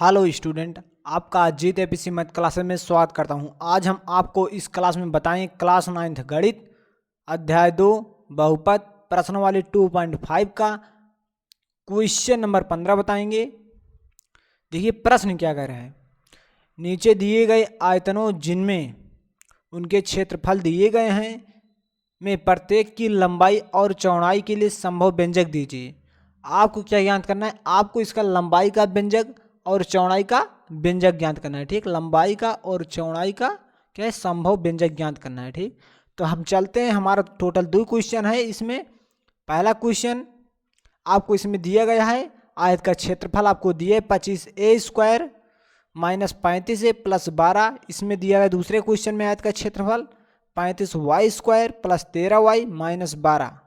Hello student, आपका जीत APC math classes में स्वागत करता हूं। आज हम आपको इस क्लास में बताएंगे क्लास 9th गणित अध्याय 2 बहुपद प्रश्नावली 2.5 का क्वेश्चन नंबर 15 बताएंगे। देखिए प्रश्न क्या कह रहा है। नीचे दिए गए आयतनों जिनमें उनके क्षेत्रफल दिए गए हैं में प्रत्येक की लंबाई और चौड़ाई के लिए संभव व्यंजक दीजिए। आपको क्या ज्ञात करना है? आपको इसका लंबाई का व्यंजक और चौड़ाई का व्यंजक ज्ञात करना है। ठीक, लंबाई का और चौड़ाई का क्या है, संभव व्यंजक ज्ञात करना है। ठीक, तो हम चलते हैं। हमारा टोटल 2 क्वेश्चन है इसमें। पहला क्वेश्चन आपको इसमें दिया गया है, आयत का क्षेत्रफल आपको दिया है 25a² माइनस 35a प्लस 12। इसमें दिया गया दूसरे क्वेश्चन में आयत का क्षेत्रफल 35y² प्लस 13y माइनस 12।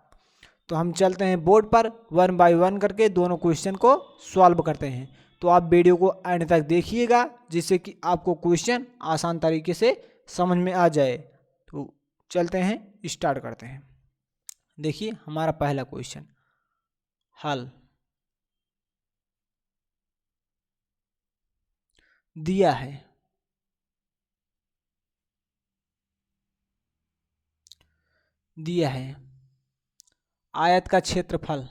तो हम चलते हैं बोर्ड पर 1 बाय 1 करके दोनों क्वेश्चन को सॉल्व करते हैं। तो आप वीडियो को एंड तक देखिएगा जिससे कि आपको क्वेश्चन आसान तरीके से समझ में आ जाए। तो चलते हैं, स्टार्ट करते हैं। देखिए हमारा पहला क्वेश्चन हल दिया है आयत का क्षेत्रफल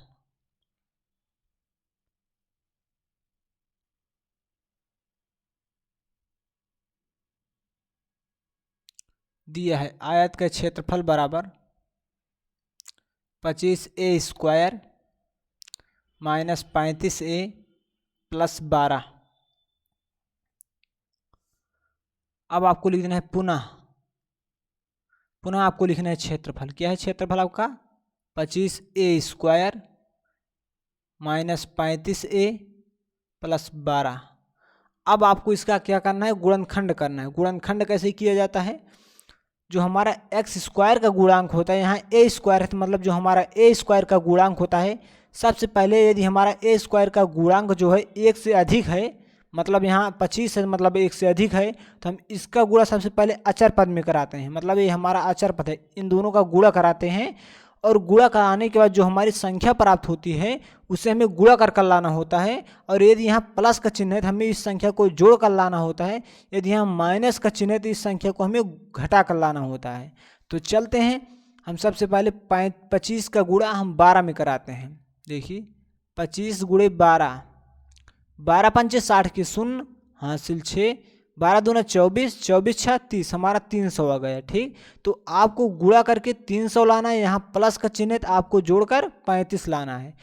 दिया है, आयत का क्षेत्रफल बराबर 25a² माइनस 35a प्लस 12। अब आपको लिखना है पुनः आपको लिखना है क्षेत्रफल। क्या है क्षेत्रफल आपका? 25a² minus 35a plus 12। अब आपको इसका क्या करना है? गुणनखंड करना है। गुणनखंड कैसे किया जाता है? जो हमारा x² का गुणांक होता है, यहाँ a² है, तो मतलब जो हमारा a² का गुणांक होता है, सबसे पहले यदि हमारा a² का गुणांक जो है 1 से अधिक है, मतलब यहाँ 25 है, मतलब 1 से अधिक है, तो हम इसका गुणा सबसे पहले अचर पद में कराते हैं। मतलब ये हमारा अचर पद है, इन दोनों का गुणा कराते हैं। और गुणा कराने के बाद जो हमारी संख्या प्राप्त होती है उसे हमें गुणा कर लाना होता है। और यदि यहाँ प्लस का चिन्ह है तो हमें इस संख्या को जोड़ कर लाना होता है। यदि यहाँ माइनस का चिन्ह है तो इस संख्या को हमें घटा कर लाना होता है। तो चलते हैं, हम सबसे पहले 25 का गुणा हम 12 में कराते हैं। देखिए 25 गुणे 12, 12 पंचे 60 के शून्य हासिल 6, 12 दूना 24, 24 छः 30, हमारा 300 आ गया। ठीक, तो आपको गुणा करके 300 लाना है, यहाँ प्लस का चिन्ह है तो आपको जोड़कर 35 लाना है।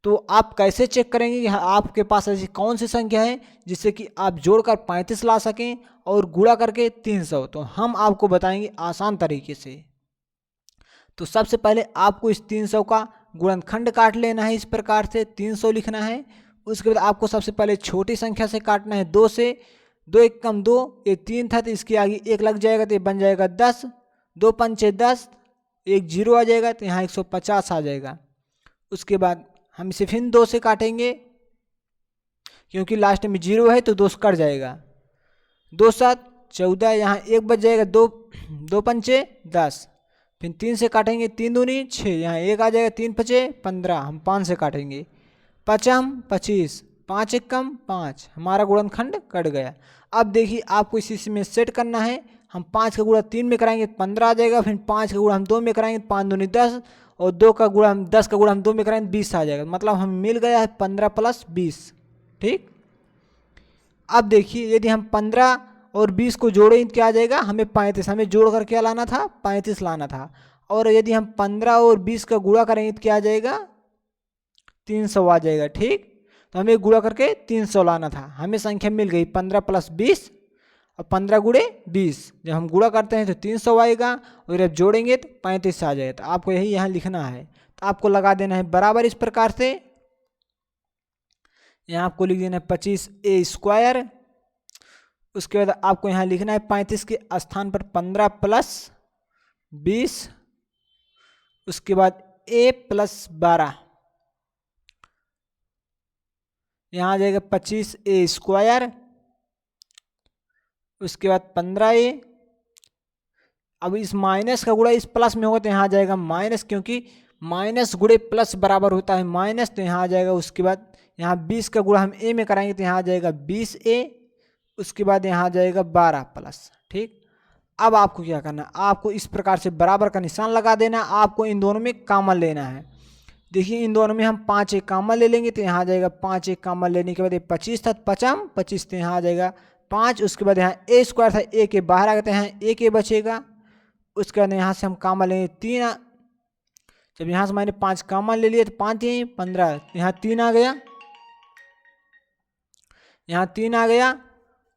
तो आप कैसे चेक करेंगे कि आपके पास ऐसी कौन सी संख्या है जिससे कि आप जोड़कर 35 ला सकें और गुणा करके 300? तो हम आपको बताएंगे आसान तरीके से। तो सबसे पहले आपको इस 300 का गुणनखंड काट लेना है। इस प्रकार से 300 लिखना है। उसके बाद आपको सबसे पहले छोटी संख्या से काटना है, 2 से। 2 एक कम 2, ये 3 था तो इसके आगे 1 लग जाएगा तो ये बन जाएगा 10। 2 पंचे 10, एक 0 आ जाएगा तो यहाँ 150 आ जाएगा। उसके बाद हम इसे फिर 2 से काटेंगे, क्योंकि लास्ट में 0 है तो 2 कट जाएगा। 2 7 14, यहाँ 1 बच जाएगा। 2 पंचे 10, फिर 3 से काटेंगे, 3 दूनी 6, यहाँ 1 आ जाएगा। 3 पचे 15, हम 5 से काटेंगे। पचम 25, 5 एक कम 5, हमारा गुणनखंड कट गया। अब देखिए आपको इसी में सेट करना है। हम 5 का गुणा 3 में कराएंगे 15 आ जाएगा। फिर 5 का गुणा हम 2 में कराएंगे, 5 दूनी 10, और 2 का गुणा हम 10 का गुणा हम 2 में कराएंगे 20 आ जाएगा। मतलब हम मिल गया है 15 प्लस 20। ठीक, अब देखिए यदि हम 15 और 20 को जोड़ें तो क्या आ जाएगा? हमें 35, हमें जोड़ कर क्या लाना था? 35 लाना था। और यदि हम 15 और 20 का गुणा करेंगे तो क्या आ जाएगा? 300 आ जाएगा। ठीक, तो हमें गुणा करके 300 लाना था। हमें संख्या मिल गई 15 प्लस 20 और 15 गुणे 20। जब हम गुणा करते हैं तो 300 आएगा, और जब जोड़ेंगे तो 35 आ जाएगा। तो आपको यही यहाँ लिखना है। तो आपको लगा देना है बराबर इस प्रकार से। यहाँ आपको लिख देना है 25a²। उसके बाद आपको यहाँ लिखना है 35 के स्थान पर 15 प्लस 20, उसके बाद a प्लस 12, यहाँ आ जाएगा 25a²। उसके बाद 15a। अब इस माइनस का गुणा इस प्लस में होगा तो यहाँ आ जाएगा माइनस, क्योंकि माइनस गुणे प्लस बराबर होता है माइनस, तो यहाँ आ जाएगा। उसके बाद यहाँ 20 का गुणा हम ए में कराएंगे तो यहाँ आ जाएगा 20a, उसके बाद यहाँ आ जाएगा 12 प्लस। ठीक, अब आपको क्या करना है, आपको इस प्रकार से बराबर का निशान लगा देना। आपको इन दोनों में कॉमन लेना है। देखिए इन दोनों में हम 5 एक कॉमन ले लेंगे तो यहाँ आ जाएगा 5 एक कॉमन लेने के बाद ये 25 था, 25 तो यहाँ आ जाएगा 5। उसके बाद यहाँ ए स्क्वायर था, ए के बाहर आ गए तो यहाँ एक ए बचेगा। उसके बाद यहाँ से हम कॉमन लेंगे 3। जब यहाँ से मैंने 5 कॉमन ले लिया तो 5 यहीं 15, यहाँ 3 आ गया, यहाँ 3 आ गया।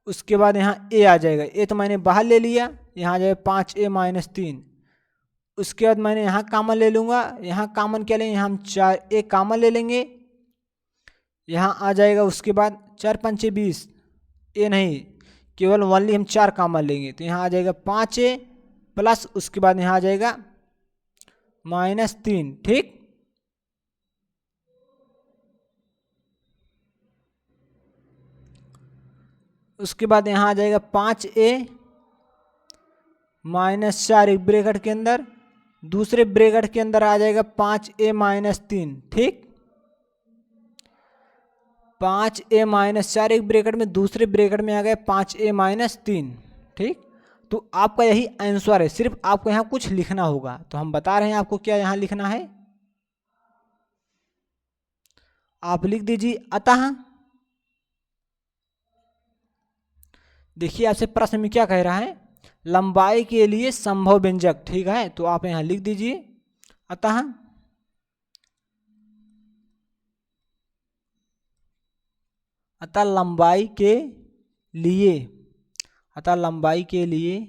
उसके बाद यहाँ ए आ जाएगा, ए तो मैंने बाहर ले लिया, यहाँ आ जाएगा 5a माइनस 3। उसके बाद मैंने यहाँ कॉमन ले लूँगा, यहाँ कॉमन क्या लेंगे, हम 4a कॉमन ले लेंगे, यहाँ आ जाएगा। उसके बाद 4 पंचे 20, ए नहीं केवल ओनली हम 4 कॉमन लेंगे तो यहाँ आ जाएगा 5a प्लस, उसके बाद यहाँ आ जाएगा माइनस 3। ठीक, उसके बाद यहाँ आ जाएगा 5a माइनस 4 एक ब्रैकेट के अंदर, दूसरे ब्रैकेट के अंदर आ जाएगा 5a माइनस 3। ठीक, 5a माइनस 4 एक ब्रैकेट में, दूसरे ब्रैकेट में आ गया 5a माइनस 3। ठीक, तो आपका यही आंसर है, सिर्फ आपको यहाँ कुछ लिखना होगा। तो हम बता रहे हैं आपको क्या यहाँ लिखना है, आप लिख दीजिए अतः। देखिए आपसे प्रश्न में क्या कह रहा है, लंबाई के लिए संभव व्यंजक। ठीक है, तो आप यहाँ लिख दीजिए अतः लंबाई के लिए, अतः लंबाई के लिए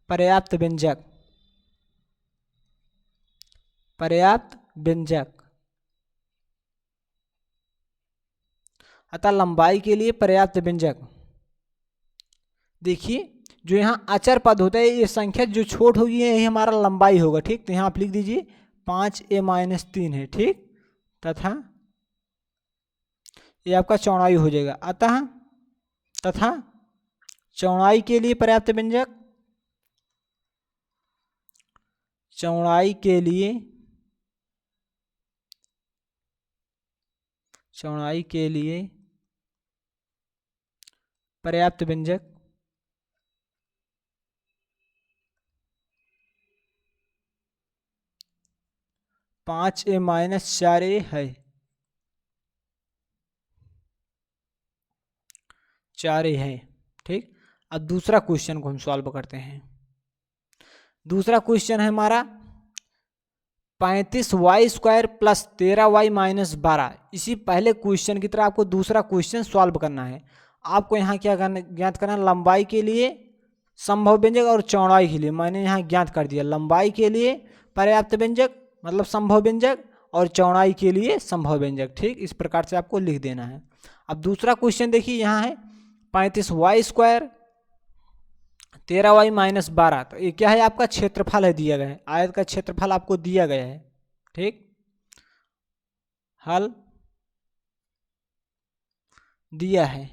पर्याप्त व्यंजक, पर्याप्त व्यंजक, अतः लंबाई के लिए पर्याप्त व्यंजक। देखिए जो यहाँ अचर पद होता है, ये संख्या जो छोट होगी यही हमारा लंबाई होगा। ठीक, तो यहाँ आप लिख दीजिए 5a माइनस 3 है। ठीक, तथा ये आपका चौड़ाई हो जाएगा, अतः तथा चौड़ाई के लिए पर्याप्त व्यंजक, चौड़ाई के लिए, चौड़ाई के लिए पर्याप्त व्यंजक, पाँच ए माइनस 4a है, 4a है। ठीक, अब दूसरा क्वेश्चन को हम सॉल्व करते हैं। दूसरा क्वेश्चन है हमारा 35y square plus 13y minus 12। इसी पहले क्वेश्चन की तरह आपको दूसरा क्वेश्चन सॉल्व करना है। आपको यहाँ क्या करना, ज्ञात करना, लंबाई के लिए संभव व्यंजक और चौड़ाई के लिए। मैंने यहाँ ज्ञात कर दिया, लंबाई के लिए पर्याप्त व्यंजक मतलब संभव व्यंजक, और चौड़ाई के लिए संभव व्यंजक। ठीक, इस प्रकार से आपको लिख देना है। अब दूसरा क्वेश्चन देखिए, यहाँ है 35y स्क्वायर 13y माइनस 12। तो ये क्या है, आपका क्षेत्रफल है, दिया गया है, आयत का क्षेत्रफल आपको दिया गया है। ठीक, हल दिया है,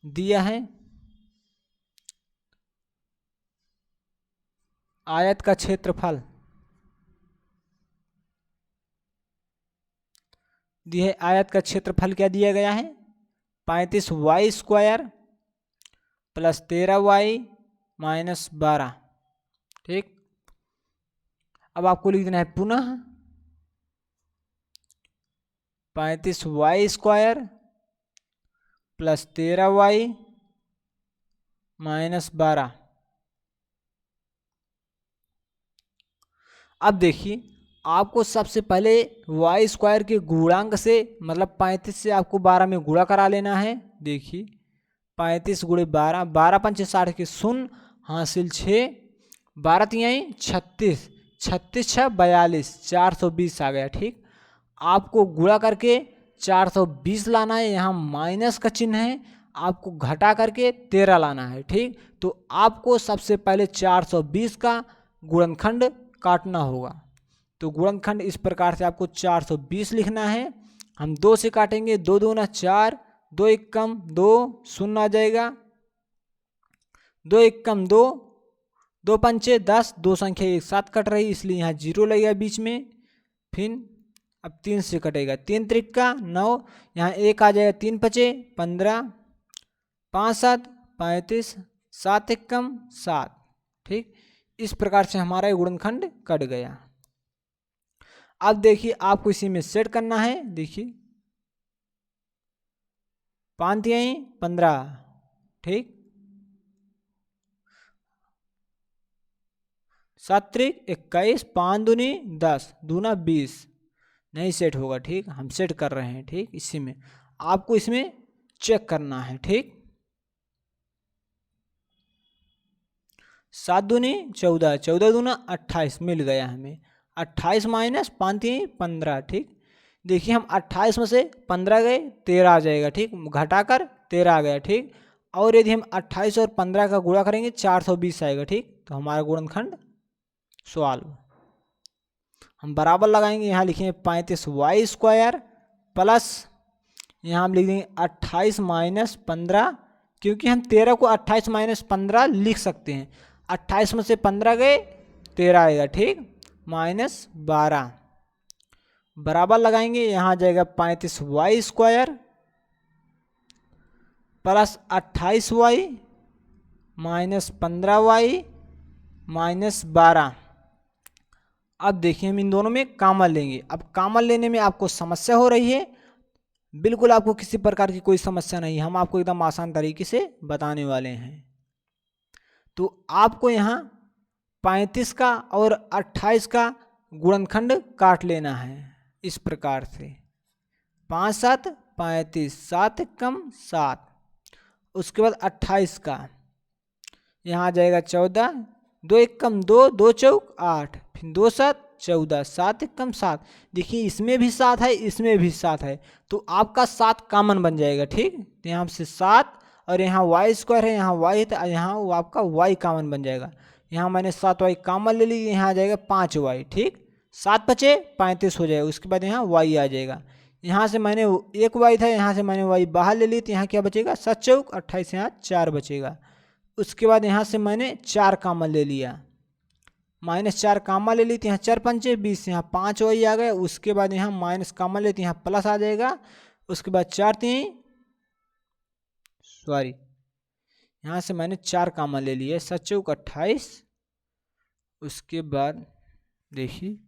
दिया है आयत का क्षेत्रफल, दिया है आयत का क्षेत्रफल क्या दिया गया है, 35y square plus 13y minus 12। ठीक, अब आपको लिख देना है पुनः 35y square plus 13y minus 12। अब देखिए आपको सबसे पहले y स्क्वायर के गुणांक से मतलब 35 से आपको 12 में गुणा करा लेना है। देखिए 35 गुणे 12, 12 पंचे 60 के शून्य हासिल 6, 12 तिहाई 36, 36 6 42, 420 आ गया। ठीक, आपको गुणा करके 420 लाना है, यहाँ माइनस का चिन्ह है, आपको घटा करके 13 लाना है। ठीक, तो आपको सबसे पहले 420 का गुणनखंड काटना होगा। तो गुणनखंड इस प्रकार से आपको 420 लिखना है। हम 2 से काटेंगे, 2 दूना 4, 2 एक कम 2, शून्य आ जाएगा, 2 एक कम 2, 2 पंचे 10, 2 संख्या एक साथ कट रही इसलिए यहाँ 0 लगेगा बीच में। फिर अब 3 से कटेगा, 3 त्रिका 9, यहाँ 1 आ जाएगा, 3 पचे 15, 5 7 35, 7 एकम 7। ठीक, इस प्रकार से हमारा ये गुणनखंड कट गया। अब देखिए आपको इसी में सेट करना है। देखिए 5 तिहाई 15, ठीक, 7 त्रिक 21, 5 दूनी 10, दूना 20, नहीं सेट होगा। ठीक, हम सेट कर रहे हैं। ठीक, इसी में आपको इसमें चेक करना है। ठीक, 7 दूनी 14, 14 दूना 28 मिल गया हमें। 28 माइनस 5 तिहाई 15। ठीक, देखिए हम 28 में से 15 गए 13 आ जाएगा। ठीक, घटाकर 13 आ गया। ठीक, और यदि हम 28 और 15 का गुणा करेंगे 420 आएगा। ठीक, तो हमारा गुणनखंड सॉल्व। हम बराबर लगाएंगे, यहाँ लिखेंगे 35y² प्लस यहाँ हम लिख देंगे 28 माइनस 15, क्योंकि हम 13 को 28 माइनस 15 लिख सकते हैं। 28 में से 15 गए 13 आएगा। ठीक, माइनस 12 बराबर लगाएंगे, यहाँ आ जाएगा 35y² plus 28y minus 15y minus 12। अब देखिए हम इन दोनों में कॉमन लेंगे। अब कॉमन लेने में आपको समस्या हो रही है, बिल्कुल आपको किसी प्रकार की कोई समस्या नहीं, हम आपको एकदम आसान तरीके से बताने वाले हैं। तो आपको यहाँ 35 का और 28 का गुणनखंड काट लेना है इस प्रकार से, 5 7 35, 7 एकम 7। उसके बाद 28 का यहाँ आ जाएगा 14, 2 एकम 2, 2 चौक 8, फिर 2 7 14, 7 एकम 7। देखिए इसमें भी 7 है, इसमें भी 7 है, तो आपका 7 कॉमन बन जाएगा। ठीक, तो यहाँ से 7 और यहाँ y² है, यहाँ y है, तो यहाँ वो आपका y कॉमन बन जाएगा। यहाँ मैंने 7y कॉमन ले ली, यहाँ आ जाएगा 5y। ठीक, 7 बचे 35 हो जाएगा। उसके बाद यहाँ y आ जाएगा, यहाँ से मैंने 1 y था, यहाँ से मैंने y बाहर ले ली, तो यहाँ क्या बचेगा 7 चौक 28, यहाँ 4 बचेगा। उसके बाद यहाँ से मैंने 4 कॉमन ले लिया, -4 कॉमन ले ली, तो यहाँ 4 पंचे 20, यहाँ 5 y आ गया। उसके बाद यहाँ माइनस कॉमन लेते, यहाँ प्लस आ जाएगा। उसके बाद 4 3 सॉरी यहाँ से मैंने 4 कॉमन ले लिए, 7 चौक 28। उसके बाद देखिए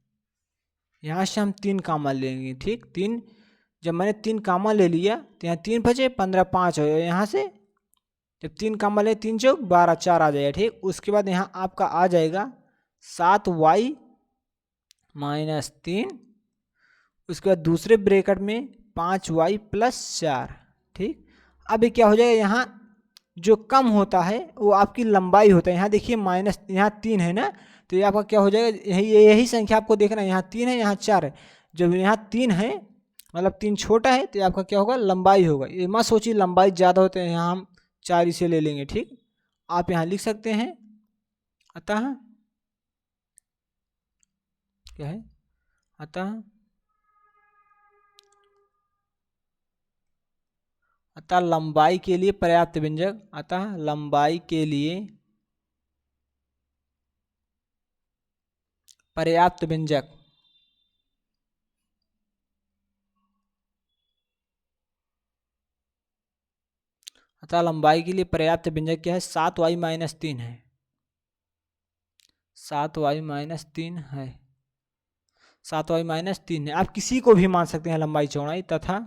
यहाँ से हम 3 कॉमन लेंगे। ठीक, 3 जब मैंने 3 कॉमन ले लिया, तो यहाँ 3 बचे 15, 5 हो, यहाँ से जब 3 कॉमन ले 3 चौक 12, 4 आ जाएगा। ठीक, उसके बाद यहाँ आपका आ जाएगा 7y माइनस 3। उसके बाद दूसरे ब्रैकेट में 5y प्लस 4। ठीक, अब क्या हो जाएगा, यहाँ जो कम होता है वो आपकी लंबाई होता है। यहाँ देखिए माइनस, यहाँ 3 है ना, तो ये आपका क्या हो जाएगा, यही संख्या आपको देखना है। यहाँ 3 है, यहाँ 4 है। जब यहाँ 3 है मतलब 3 छोटा है, तो आपका क्या होगा, लंबाई होगा। ये मत सोचिए लंबाई ज़्यादा होते हैं, यहाँ हम 4 इसे ले लेंगे। ठीक, आप यहाँ लिख सकते हैं, अतः क्या है, अतः लंबाई के लिए पर्याप्त व्यंजक, अतः लंबाई के लिए पर्याप्त व्यंजक अतः लंबाई के लिए पर्याप्त व्यंजक क्या है, 7y माइनस 3 है। 7y माइनस 3 है, 7y माइनस 3 है। आप किसी को भी मान सकते हैं लंबाई चौड़ाई, तथा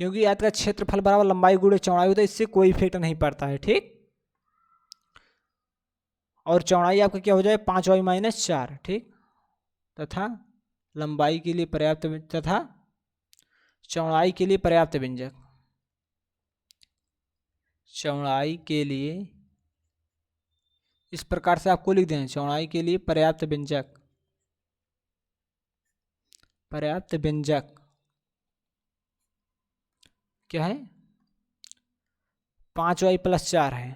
क्योंकि आयत का क्षेत्रफल बराबर लंबाई गुणे चौड़ाई होता है, इससे कोई इफेक्ट नहीं पड़ता है। ठीक, और चौड़ाई आपका क्या हो जाए 5y माइनस 4। ठीक, तथा लंबाई के लिए पर्याप्त तथा चौड़ाई के लिए पर्याप्त व्यंजक, चौड़ाई के लिए इस प्रकार से आपको लिख दें, चौड़ाई के लिए पर्याप्त व्यंजक, पर्याप्त व्यंजक क्या है, 5y प्लस 4 है।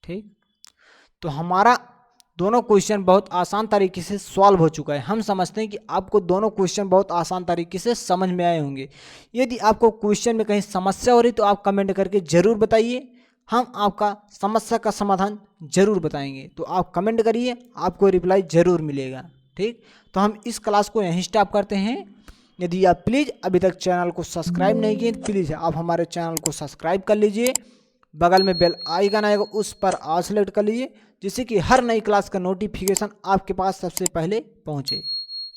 ठीक, तो हमारा दोनों क्वेश्चन बहुत आसान तरीके से सॉल्व हो चुका है। हम समझते हैं कि आपको दोनों क्वेश्चन बहुत आसान तरीके से समझ में आए होंगे। यदि आपको क्वेश्चन में कहीं समस्या हो रही तो आप कमेंट करके ज़रूर बताइए। हम आपका समस्या का समाधान जरूर बताएंगे। तो आप कमेंट करिए, आपको रिप्लाई जरूर मिलेगा। ठीक, तो हम इस क्लास को यहीं स्टॉप करते हैं। यदि आप प्लीज़ अभी तक चैनल को सब्सक्राइब नहीं किए, प्लीज़ आप हमारे चैनल को सब्सक्राइब कर लीजिए। बगल में बेल आइकन आएगा, उस पर ऑल सेलेक्ट कर लीजिए, जिससे कि हर नई क्लास का नोटिफिकेशन आपके पास सबसे पहले पहुंचे।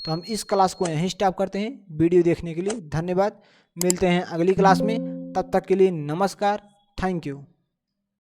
तो हम इस क्लास को यहीं स्टॉप करते हैं। वीडियो देखने के लिए धन्यवाद। मिलते हैं अगली क्लास में, तब तक के लिए नमस्कार, थैंक यू।